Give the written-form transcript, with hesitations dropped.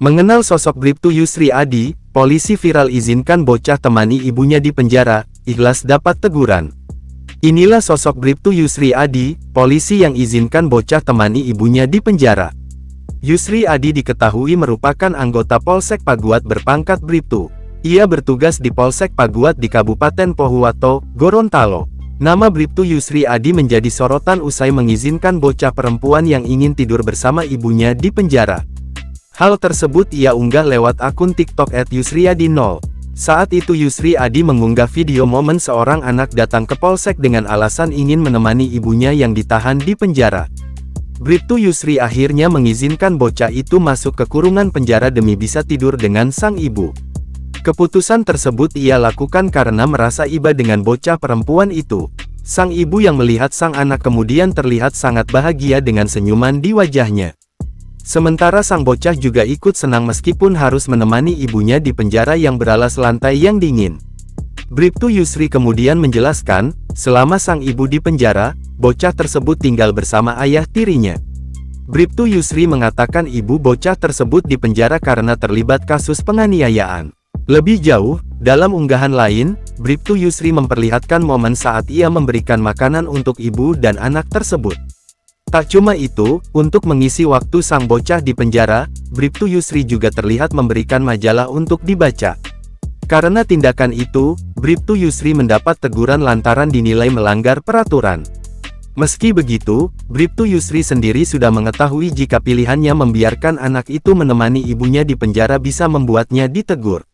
Mengenal sosok Bribtu Yusri Adi, polisi viral izinkan bocah temani ibunya di penjara, ikhlas dapat teguran. Inilah sosok Bribtu Yusri Adi, polisi yang izinkan bocah temani ibunya di penjara. Yusri Adi diketahui merupakan anggota Polsek Paguat berpangkat Bribtu. Ia bertugas di Polsek Paguat di Kabupaten Pohuwato, Gorontalo. Nama Bribtu Yusri Adi menjadi sorotan usai mengizinkan bocah perempuan yang ingin tidur bersama ibunya di penjara. Hal tersebut ia unggah lewat akun TikTok @yusriadi0. Saat itu Yusri Adi mengunggah video momen seorang anak datang ke polsek dengan alasan ingin menemani ibunya yang ditahan di penjara. Bribtu Yusri akhirnya mengizinkan bocah itu masuk ke kurungan penjara demi bisa tidur dengan sang ibu. Keputusan tersebut ia lakukan karena merasa iba dengan bocah perempuan itu. Sang ibu yang melihat sang anak kemudian terlihat sangat bahagia dengan senyuman di wajahnya. Sementara sang bocah juga ikut senang meskipun harus menemani ibunya di penjara yang beralas lantai yang dingin. Bribtu Yusri kemudian menjelaskan, selama sang ibu di penjara, bocah tersebut tinggal bersama ayah tirinya. Bribtu Yusri mengatakan ibu bocah tersebut di penjara karena terlibat kasus penganiayaan. Lebih jauh, dalam unggahan lain, Bribtu Yusri memperlihatkan momen saat ia memberikan makanan untuk ibu dan anak tersebut. Tak cuma itu, untuk mengisi waktu sang bocah di penjara, Bribtu Yusri juga terlihat memberikan majalah untuk dibaca. Karena tindakan itu, Bribtu Yusri mendapat teguran lantaran dinilai melanggar peraturan. Meski begitu, Bribtu Yusri sendiri sudah mengetahui jika pilihannya membiarkan anak itu menemani ibunya di penjara bisa membuatnya ditegur.